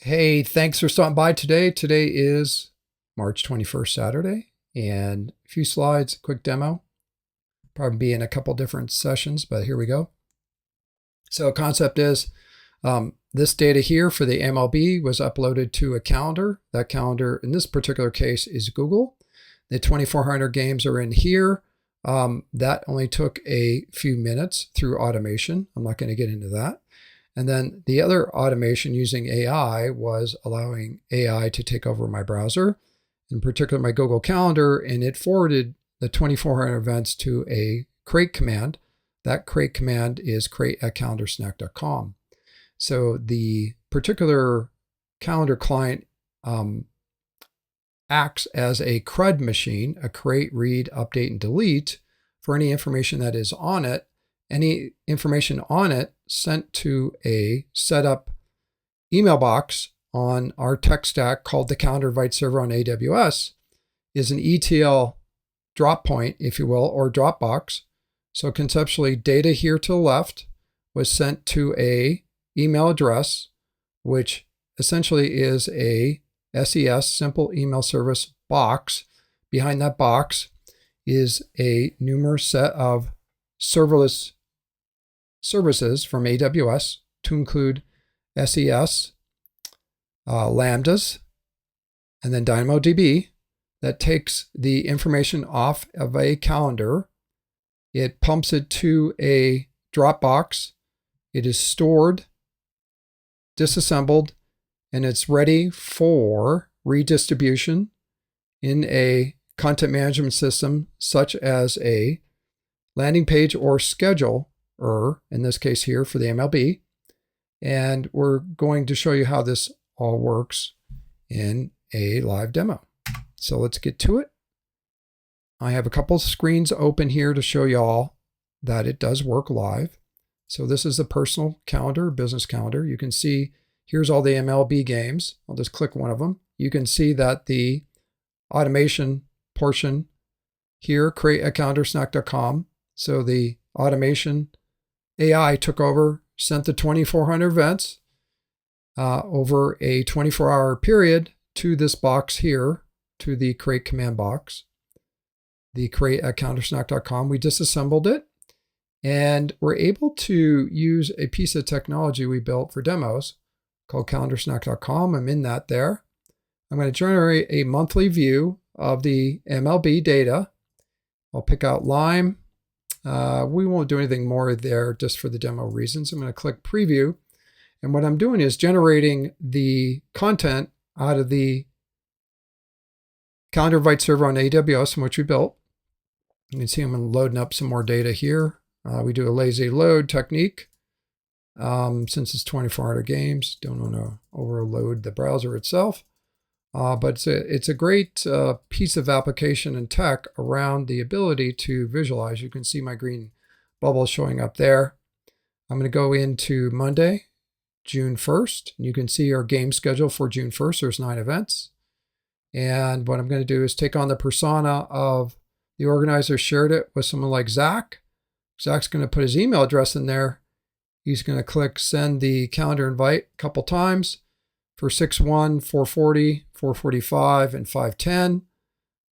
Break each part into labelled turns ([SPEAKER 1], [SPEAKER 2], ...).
[SPEAKER 1] Hey, thanks for stopping by today. Today is March 21st, Saturday, and a few slides, quick demo. Probably be in a couple different sessions, but here we go. So concept is this data here for the MLB was uploaded to a calendar. That calendar, in this particular case, is Google. The 2,400 games are in here. That only took a few minutes through automation. I'm not going to get into that. And then the other automation using AI was allowing AI to take over my browser, in particular my Google Calendar, and it forwarded the 2,400 events to a create command. That create command is create@calendarsnack.com. So the particular calendar client acts as a CRUD machine, a create, read, update, and delete for any information that is on it. Any information on it sent to a setup email box on our tech stack called the Calendar Invite Server on AWS is an ETL drop point, if you will, or Dropbox. So conceptually, data here to the left was sent to a email address, which essentially is a SES, simple email service box. Behind that box is a numerous set of serverless services from AWS to include SES, Lambdas, and then DynamoDB that takes the information off of a calendar. It pumps it to a Dropbox. It is stored, disassembled, and it's ready for redistribution in a content management system such as a landing page or schedule, in this case here for the MLB. And we're going to show you how this all works in a live demo. So let's get to it. I have a couple screens open here to show you all that it does work live. So this is the personal calendar, business calendar. You can see here's all the MLB games. I'll just click one of them. You can see that the automation portion here, create@calendarsnack.com. So the automation AI took over, sent the 2,400 events over a 24-hour period to this box here, to the create command box, the create@calendarsnack.com. We disassembled it, and we're able to use a piece of technology we built for demos called calendarsnack.com. I'm in that there. I'm going to generate a monthly view of the MLB data. I'll pick out Lime. We won't do anything more there just for the demo reasons. I'm going to click preview. And what I'm doing is generating the content out of the Calendar Invite Server on AWS, in which we built. You can see I'm loading up some more data here. We do a lazy load technique. Since it's 2,400 games, don't want to overload the browser itself. But it's a great piece of application and tech around the ability to visualize. You can see my green bubble showing up there. I'm going to go into Monday, June 1st. And you can see our game schedule for June 1st. There's 9 events. And what I'm going to do is take on the persona of the organizer shared it with someone like Zach. Zach's going to put his email address in there. He's going to click send the calendar invite a couple times. For 6/1, 4/40, 4/45, and 5/10,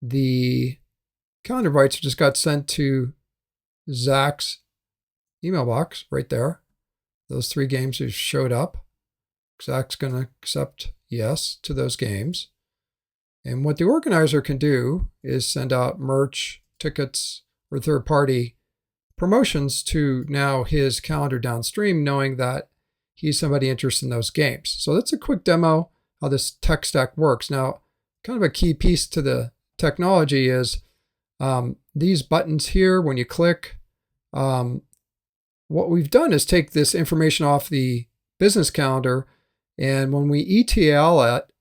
[SPEAKER 1] the calendar invites just got sent to Zach's email box right there. Those 3 games have showed up. Zach's going to accept yes to those games. And what the organizer can do is send out merch, tickets, or third-party promotions to now his calendar downstream, knowing that he's somebody interested in those games. So that's a quick demo how this tech stack works. Now, kind of a key piece to the technology is these buttons here, when you click, what we've done is take this information off the business calendar, and when we ETL it,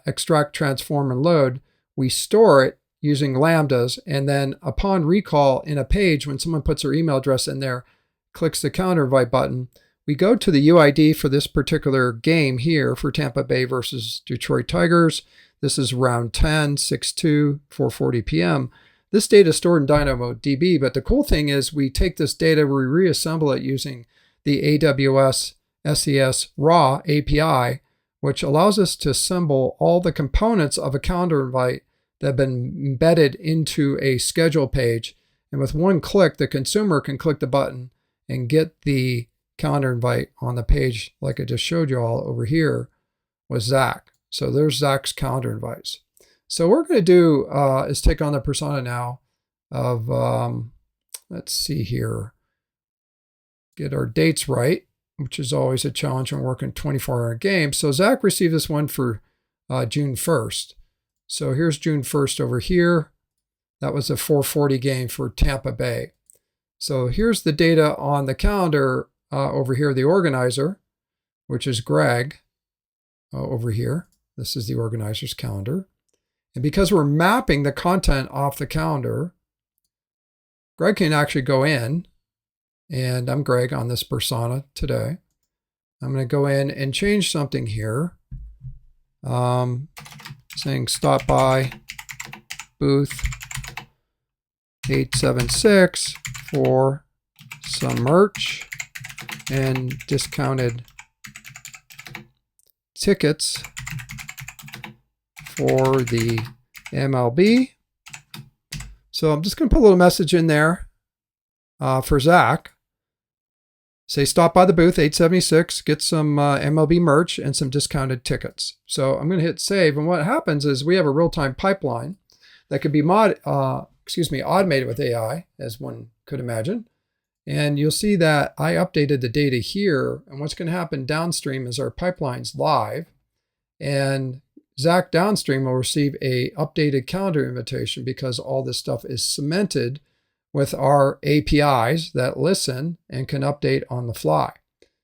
[SPEAKER 1] extract, transform, and load, we store it using Lambdas, and then upon recall in a page, when someone puts their email address in there, clicks the calendar invite button, we go to the UID for this particular game here for Tampa Bay versus Detroit Tigers. This is round 10, 6/2, 4:40 p.m. This data is stored in DynamoDB, but the cool thing is we take this data, we reassemble it using the AWS SES Raw API, which allows us to assemble all the components of a calendar invite that have been embedded into a schedule page. And with one click, the consumer can click the button and get the calendar invite on the page like I just showed you all over here with Zach. So there's Zach's calendar invites. So what we're going to do is take on the persona now of, let's see here, get our dates right, which is always a challenge when working 24-hour games. So Zach received this one for June 1st. So here's June 1st over here. That was a 4:40 game for Tampa Bay. So here's the data on the calendar over here, the organizer, which is Greg over here. This is the organizer's calendar. And because we're mapping the content off the calendar, Greg can actually go in, and I'm Greg on this persona today. I'm going to go in and change something here, saying stop by booth 876 for some merch and discounted tickets for the MLB. So I'm just going to put a little message in there for Zach. Say stop by the booth 876, get some MLB merch and some discounted tickets. So I'm going to hit save, and what happens is we have a real-time pipeline that could be automated with AI, as one could imagine. And you'll see that I updated the data here, and what's going to happen downstream is our pipeline's live, and Zach downstream will receive a updated calendar invitation because all this stuff is cemented with our APIs that listen and can update on the fly.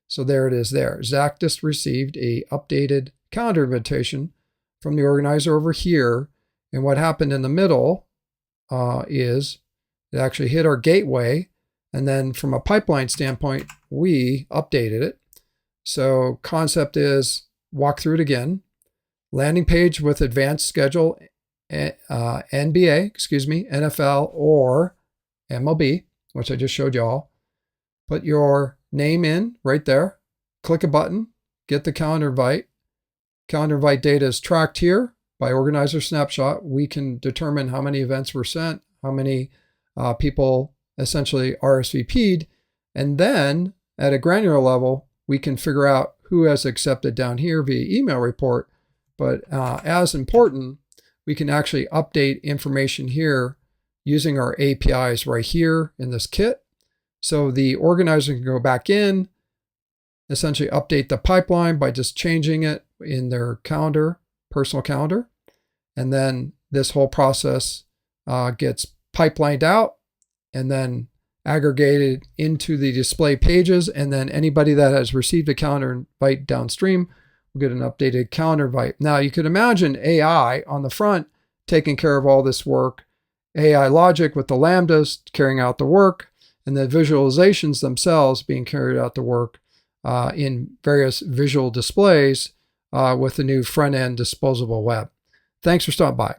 [SPEAKER 1] So there it is there. Zach just received a updated calendar invitation from the organizer over here. And what happened in the middle is it actually hit our gateway. And then from a pipeline standpoint, we updated it. So concept is walk through it again. Landing page with advanced schedule, NBA, NFL or MLB, which I just showed y'all. Put your name in right there. Click a button, get the calendar invite. Calendar invite data is tracked here by organizer snapshot. We can determine how many events were sent, how many people essentially RSVP'd, and then at a granular level, we can figure out who has accepted down here via email report. But as important, we can actually update information here using our APIs right here in this kit. So the organizer can go back in, essentially update the pipeline by just changing it in their calendar, personal calendar. And then this whole process gets pipelined out and then aggregated into the display pages. And then anybody that has received a calendar invite downstream will get an updated calendar invite. Now you could imagine AI on the front taking care of all this work, AI logic with the lambdas carrying out the work, and the visualizations themselves being carried out the work in various visual displays with the new front-end disposable web. Thanks for stopping by.